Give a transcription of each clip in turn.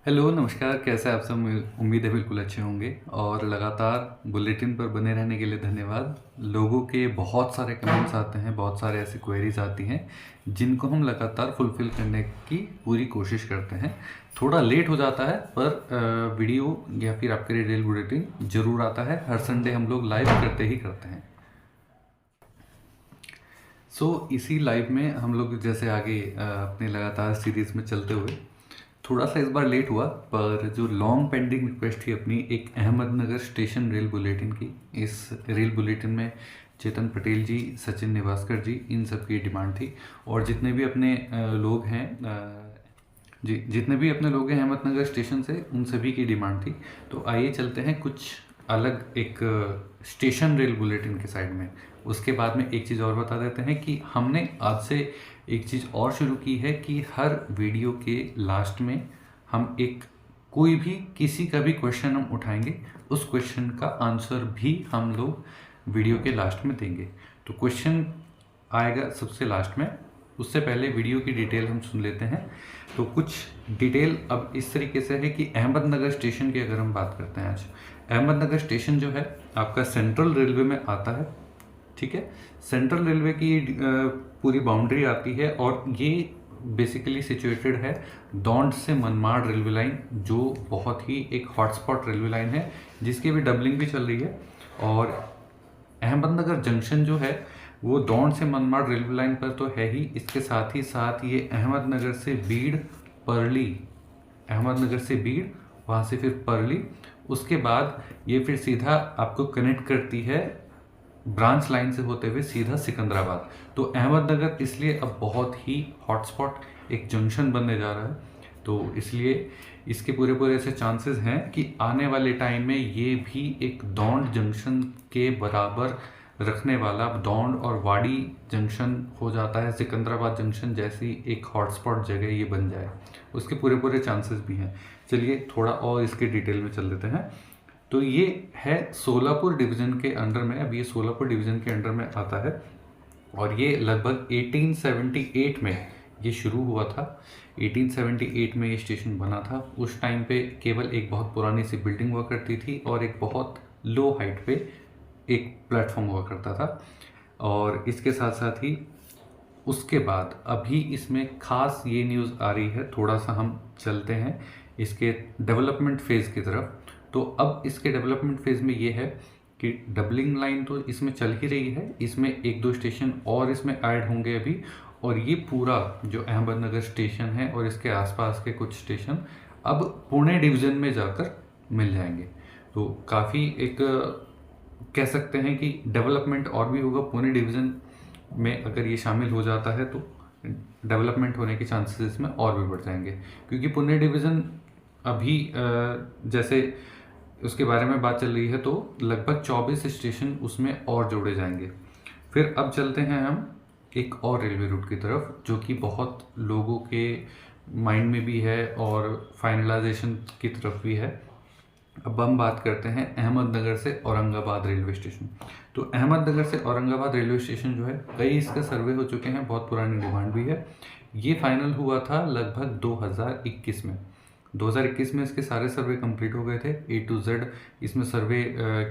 Hello, नमस्कार। कैसे आप सब? उम्मीद है बिल्कुल अच्छे होंगे और लगातार बुलेटिन पर बने रहने के लिए धन्यवाद। लोगों के बहुत सारे कमेंट्स आते हैं, बहुत सारे ऐसी क्वेरीज आती हैं जिनको हम लगातार फुलफ़िल करने की पूरी कोशिश करते हैं। थोड़ा लेट हो जाता है पर वीडियो या फिर आपके लिए डेली बुलेटिन ज़रूर आता है। हर संडे हम लोग लाइव करते ही करते हैं। इसी लाइव में हम लोग जैसे आगे अपने लगातार सीरीज़ में चलते हुए थोड़ा सा इस बार लेट हुआ, पर जो लॉन्ग पेंडिंग रिक्वेस्ट थी अपनी एक अहमदनगर स्टेशन रेल बुलेटिन की, इस रेल बुलेटिन में चेतन पटेल जी, सचिन निवासकर जी, इन सब की डिमांड थी। और जितने भी अपने लोग हैं जी, जितने भी अपने लोग हैं अहमदनगर स्टेशन से, उन सभी की डिमांड थी। तो आइए चलते हैं कुछ अलग एक स्टेशन रेल बुलेटिन के साइड में। उसके बाद में एक चीज़ और बता देते हैं कि हमने आज से एक चीज़ और शुरू की है कि हर वीडियो के लास्ट में हम एक कोई भी किसी का भी क्वेश्चन हम उठाएंगे, उस क्वेश्चन का आंसर भी हम लोग वीडियो के लास्ट में देंगे। तो क्वेश्चन आएगा सबसे लास्ट में, उससे पहले वीडियो की डिटेल हम सुन लेते हैं। तो कुछ डिटेल अब इस तरीके से है कि अहमदनगर स्टेशन की अगर हम बात करते हैं, आज अहमदनगर स्टेशन जो है आपका सेंट्रल रेलवे में आता है। ठीक है, सेंट्रल रेलवे की पूरी बाउंड्री आती है और ये बेसिकली सिचुएटेड है दौंड से मनमाड़ रेलवे लाइन, जो बहुत ही एक हॉटस्पॉट रेलवे लाइन है जिसकी भी डबलिंग भी चल रही है। और अहमदनगर जंक्शन जो है वो दौंड से मनमाड़ रेलवे लाइन पर तो है ही, इसके साथ ही साथ ये अहमदनगर से बीड़, परली, अहमदनगर से बीड़, वहाँ से फिर परली, उसके बाद ये फिर सीधा आपको कनेक्ट करती है ब्रांच लाइन से होते हुए सीधा सिकंदराबाद। तो अहमदनगर इसलिए अब बहुत ही हॉटस्पॉट एक जंक्शन बनने जा रहा है। तो इसलिए इसके पूरे पूरे ऐसे चांसेस हैं कि आने वाले टाइम में ये भी एक दौंड जंक्शन के बराबर रखने वाला, दौंड और वाड़ी जंक्शन हो जाता है, सिकंदराबाद जंक्शन जैसी एक हॉटस्पॉट जगह ये बन जाए, उसके पूरे पूरे चांसेस भी हैं। चलिए थोड़ा और इसके डिटेल में चल लेते हैं। तो ये है सोलापुर डिवीज़न के अंडर में, अब ये सोलापुर डिवीज़न के अंडर में आता है और ये लगभग 1878 में ये शुरू हुआ था। 1878 में ये स्टेशन बना था। उस टाइम पे केवल एक बहुत पुरानी सी बिल्डिंग हुआ करती थी और एक बहुत लो हाइट पे एक प्लेटफॉर्म हुआ करता था। और इसके साथ साथ ही उसके बाद अभी इसमें खास ये न्यूज़ आ रही है, थोड़ा सा हम चलते हैं इसके डेवलपमेंट फेज़ की तरफ। तो अब इसके डेवलपमेंट फेज़ में ये है कि डबलिंग लाइन तो इसमें चल ही रही है, इसमें एक दो स्टेशन और इसमें ऐड होंगे अभी, और ये पूरा जो अहमदनगर स्टेशन है और इसके आसपास के कुछ स्टेशन अब पुणे डिवीज़न में जाकर मिल जाएंगे। तो काफ़ी एक कह सकते हैं कि डेवलपमेंट और भी होगा पुणे डिवीज़न में। अगर ये शामिल हो जाता है तो डेवलपमेंट होने के चांसेस इसमें और भी बढ़ जाएंगे, क्योंकि पुणे डिवीज़न अभी जैसे उसके बारे में बात चल रही है तो लगभग 24 स्टेशन उसमें और जोड़े जाएंगे। फिर अब चलते हैं हम एक और रेलवे रूट की तरफ, जो कि बहुत लोगों के माइंड में भी है और फाइनलाइजेशन की तरफ भी है। अब हम बात करते हैं अहमदनगर से औरंगाबाद रेलवे स्टेशन। तो अहमदनगर से औरंगाबाद रेलवे स्टेशन जो है, कई इसके सर्वे हो चुके हैं, बहुत पुरानी डिमांड भी है। ये फाइनल हुआ था लगभग 2021 में। 2021 में इसके सारे सर्वे कंप्लीट हो गए थे, A to Z इसमें सर्वे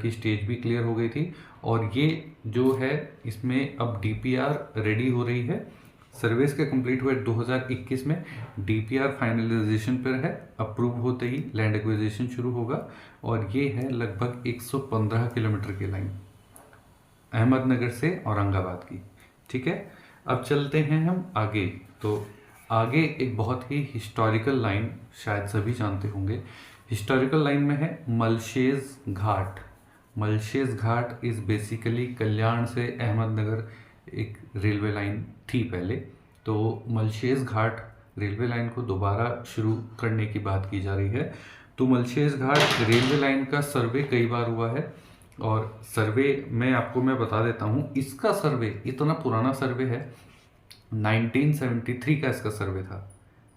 की स्टेज भी क्लियर हो गई थी। और ये जो है इसमें अब DPR रेडी हो रही है। सर्वेस के कंप्लीट हुए 2021 में, DPR फाइनलाइजेशन पर है, अप्रूव होते ही लैंड एक्विजिशन शुरू होगा। और ये है लगभग 115 किलोमीटर की लाइन अहमदनगर से औरंगाबाद की। ठीक है, अब चलते हैं हम आगे। तो आगे एक बहुत ही हिस्टोरिकल लाइन, शायद सभी जानते होंगे, हिस्टोरिकल लाइन में है मलशेज घाट। मलशेज घाट इज़ बेसिकली कल्याण से अहमदनगर एक रेलवे लाइन थी पहले। तो मलशेज घाट रेलवे लाइन को दोबारा शुरू करने की बात की जा रही है। तो मलशेज घाट रेलवे लाइन का सर्वे कई बार हुआ है, और सर्वे में आपको मैं बता देता हूँ, इसका सर्वे इतना पुराना सर्वे है, 1973 का इसका सर्वे था,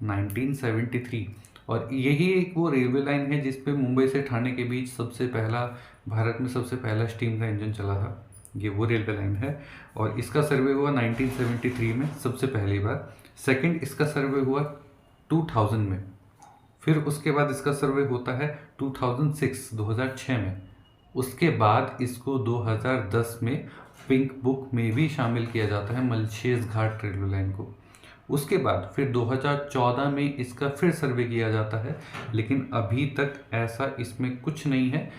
1973। और यही एक वो रेलवे लाइन है जिसपे मुंबई से ठाणे के बीच सबसे पहला, भारत में सबसे पहला स्टीम का इंजन चला था। ये वो रेलवे लाइन है और इसका सर्वे हुआ 1973 में सबसे पहली बार। सेकंड इसका सर्वे हुआ 2000 में, फिर उसके बाद इसका सर्वे होता है 2006 में। उसके बाद इसको 2010 में पिंक बुक में भी शामिल किया जाता है, मलछेस घाट रेलवे लाइन को। उसके बाद फिर 2014 में इसका फिर सर्वे किया जाता है, लेकिन अभी तक ऐसा इसमें कुछ नहीं है।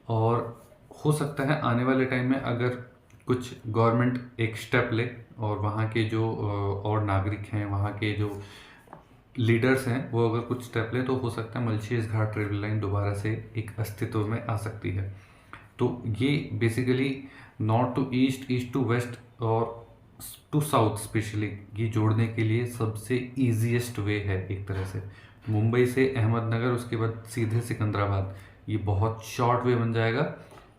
और हो सकता है आने वाले टाइम में अगर कुछ गवर्नमेंट एक स्टेप ले और वहाँ के जो और नागरिक हैं, वहाँ के जो लीडर्स हैं, वो अगर कुछ स्टेप ले तो हो सकता है मलछेस घाट रेलवे लाइन दोबारा से एक अस्तित्व में आ सकती है। तो ये basically north to east, east to west और टू साउथ स्पेशली ये जोड़ने के लिए सबसे ईजीएस्ट वे है एक तरह से। मुंबई से अहमदनगर, उसके बाद सीधे सिकंदराबाद, ये बहुत शॉर्ट वे बन जाएगा,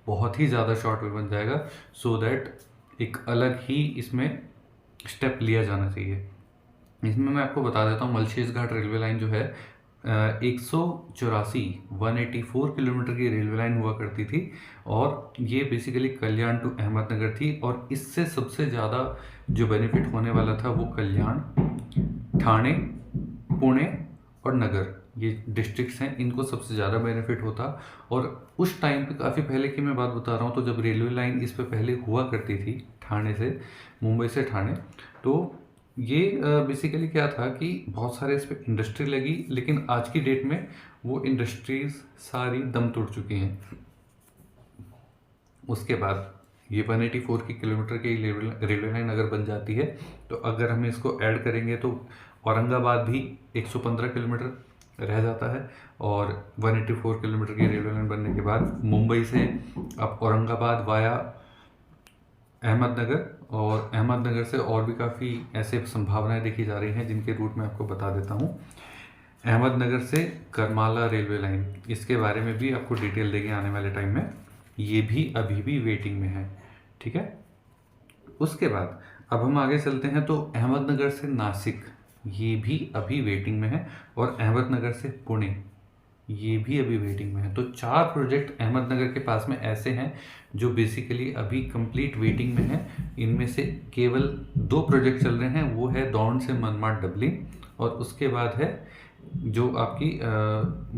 बहुत ही ज़्यादा शॉर्ट वे बन जाएगा, सो दैट एक अलग ही इसमें स्टेप लिया जाना चाहिए। इसमें मैं आपको बता देता हूँ, मलछेस घाट रेलवे लाइन जो है 184 किलोमीटर की रेलवे लाइन हुआ करती थी, और ये बेसिकली कल्याण टू अहमदनगर थी। और इससे सबसे ज़्यादा जो बेनिफिट होने वाला था वो कल्याण, ठाणे, पुणे और नगर, ये डिस्ट्रिक्ट्स हैं, इनको सबसे ज़्यादा बेनिफिट होता। और उस टाइम पे काफ़ी पहले की मैं बात बता रहा हूँ, तो जब रेलवे लाइन इस पे पहले हुआ करती थी ठाणे से, मुंबई से ठाणे, तो ये बेसिकली क्या था कि बहुत सारे इस पर इंडस्ट्री लगी, लेकिन आज की डेट में वो इंडस्ट्रीज सारी दम तोड़ चुकी हैं। उसके बाद ये 184 किलोमीटर की रेलवे लाइन अगर बन जाती है, तो अगर हम इसको ऐड करेंगे तो औरंगाबाद भी 115 किलोमीटर रह जाता है। और 184 किलोमीटर की रेलवे लाइन बनने के बाद मुंबई से अब औरंगाबाद वाया अहमदनगर, और अहमदनगर से और भी काफ़ी ऐसे संभावनाएं देखी जा रही हैं जिनके रूट मैं आपको बता देता हूं। अहमदनगर से करमाला रेलवे लाइन, इसके बारे में भी आपको डिटेल देंगे आने वाले टाइम में, ये भी अभी भी वेटिंग में है, ठीक है। उसके बाद अब हम आगे चलते हैं, तो अहमदनगर से नासिक, ये भी अभी वेटिंग में है, और अहमदनगर से पुणे, ये भी अभी वेटिंग में है। तो 4 प्रोजेक्ट अहमदनगर के पास में ऐसे हैं जो बेसिकली अभी कंप्लीट वेटिंग में है। इनमें से केवल 2 प्रोजेक्ट चल रहे हैं, वो है दौंड से मनमाड डबलिंग, और उसके बाद है जो आपकी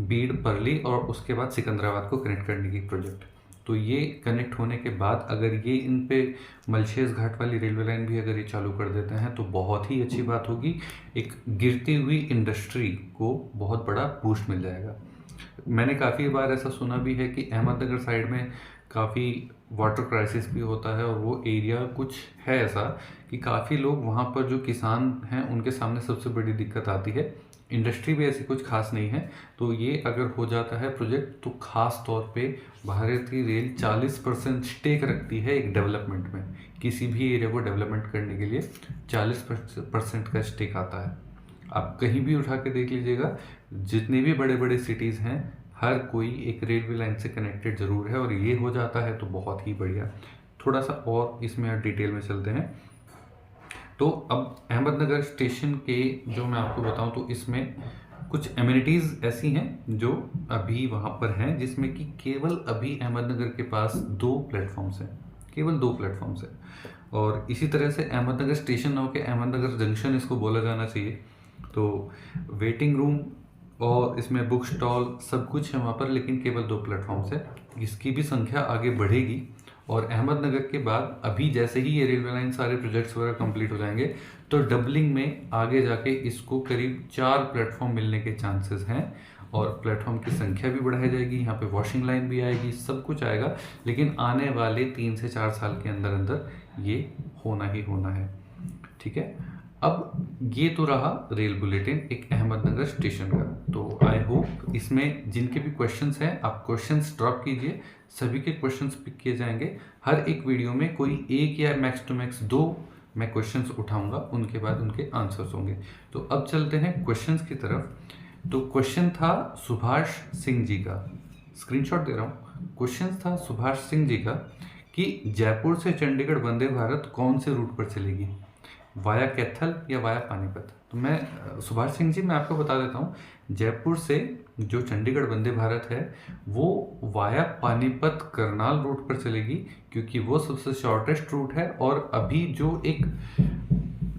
बीड़ परली, और उसके बाद सिकंदराबाद को कनेक्ट करने की प्रोजेक्ट। तो ये कनेक्ट होने के बाद अगर ये इन पे मलछेस घाट वाली रेलवे लाइन भी अगर ये चालू कर देते हैं तो बहुत ही अच्छी बात होगी। एक गिरती हुई इंडस्ट्री को बहुत बड़ा बूस्ट मिल जाएगा। मैंने काफ़ी बार ऐसा सुना भी है कि अहमदनगर साइड में काफ़ी वाटर क्राइसिस भी होता है, और वो एरिया कुछ है ऐसा कि काफ़ी लोग वहाँ पर जो किसान हैं उनके सामने सबसे बड़ी दिक्कत आती है। इंडस्ट्री भी ऐसी कुछ खास नहीं है, तो ये अगर हो जाता है प्रोजेक्ट तो खास तौर पे भारतीय रेल 40% स्टेक रखती है एक डेवलपमेंट में। किसी भी एरिया को डेवलपमेंट करने के लिए 40% का स्टेक आता है। आप कहीं भी उठा के देख लीजिएगा, जितने भी बड़े बड़े सिटीज़ हैं, हर कोई एक रेलवे लाइन से कनेक्टेड ज़रूर है, और ये हो जाता है तो बहुत ही बढ़िया। थोड़ा सा और इसमें डिटेल में चलते हैं। तो अब अहमदनगर स्टेशन के जो मैं आपको बताऊं, तो इसमें कुछ एमिनिटीज़ ऐसी हैं जो अभी वहाँ पर हैं, जिसमें कि केवल अभी अहमदनगर के पास 2 प्लेटफॉर्म्स हैं, केवल 2 प्लेटफॉर्म्स हैं। और इसी तरह से अहमदनगर स्टेशन ना होकर अहमदनगर जंक्शन इसको बोला जाना चाहिए। तो वेटिंग रूम और इसमें बुक स्टॉल सब कुछ है वहाँ पर, लेकिन केवल 2 प्लेटफॉर्म्स है। इसकी भी संख्या आगे बढ़ेगी, और अहमदनगर के बाद अभी जैसे ही ये रेलवे लाइन सारे प्रोजेक्ट्स वगैरह कंप्लीट हो जाएंगे, तो डबलिंग में आगे जाके इसको करीब 4 प्लेटफॉर्म मिलने के चांसेस हैं, और प्लेटफॉर्म की संख्या भी बढ़ाई जाएगी। यहाँ पे वॉशिंग लाइन भी आएगी, सब कुछ आएगा, लेकिन आने वाले 3 से 4 साल के अंदर अंदर ये होना ही होना है, ठीक है। अब ये तो रहा रेल बुलेटिन एक अहमदनगर स्टेशन का। तो आई होप इसमें जिनके भी क्वेश्चंस हैं, आप क्वेश्चंस ड्रॉप कीजिए, सभी के क्वेश्चंस पिक किए जाएंगे। हर एक वीडियो में कोई एक या मैक्स टू मैक्स 2 मैं क्वेश्चंस उठाऊंगा, उनके बाद उनके आंसर्स होंगे। तो अब चलते हैं क्वेश्चंस की तरफ। तो क्वेश्चन था सुभाष सिंह जी का, स्क्रीनशॉट दे रहा हूँ। क्वेश्चन था सुभाष सिंह जी का कि जयपुर से चंडीगढ़ वंदे भारत कौन से रूट पर चलेगी, वाया कैथल या वाया पानीपत। तो मैं सुभाष सिंह जी, मैं आपको बता देता हूँ, जयपुर से जो चंडीगढ़ वंदे भारत है वो वाया पानीपत करनाल रूट पर चलेगी, क्योंकि वो सबसे शॉर्टेस्ट रूट है। और अभी जो एक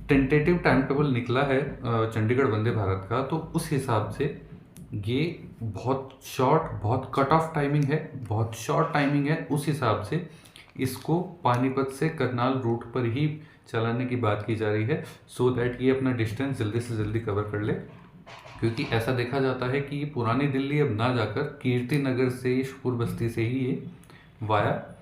टेंटेटिव टाइम टेबल निकला है चंडीगढ़ वंदे भारत का, तो उस हिसाब से ये बहुत शॉर्ट, बहुत कट ऑफ टाइमिंग है, बहुत शॉर्ट टाइमिंग है। उस हिसाब से इसको पानीपत से करनाल रूट पर ही चलाने की बात की जा रही है, सो दैट ये अपना डिस्टेंस जल्दी से जल्दी कवर कर ले। क्योंकि ऐसा देखा जाता है कि पुरानी दिल्ली अब ना जाकर कीर्ति नगर से, शुकुर बस्ती से ही ये वाया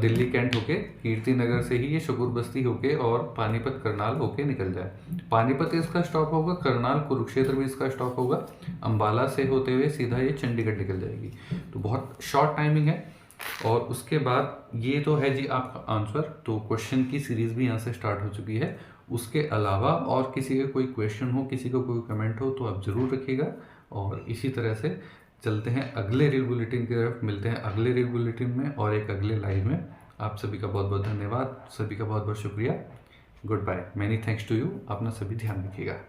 दिल्ली कैंट होके, कीर्ति नगर से ही ये शुकुर बस्ती होके और पानीपत करनाल होके निकल जाए। पानीपत इसका स्टॉप होगा, करनाल कुरुक्षेत्र भी इसका स्टॉप होगा, अंबाला से होते हुए सीधा ये चंडीगढ़ निकल जाएगी। तो बहुत शॉर्ट टाइमिंग है। और उसके बाद ये तो है जी आपका आंसर। तो क्वेश्चन की सीरीज भी यहाँ से स्टार्ट हो चुकी है। उसके अलावा और किसी का कोई क्वेश्चन हो, किसी को कोई कमेंट हो तो आप ज़रूर रखिएगा। और इसी तरह से चलते हैं अगले रील बुलेटिन की तरफ। मिलते हैं अगले रील बुलेटिन में और एक अगले लाइव में। आप सभी का बहुत बहुत धन्यवाद, सभी का बहुत बहुत शुक्रिया। Goodbye, many thanks to you. अपना सभी ध्यान रखिएगा।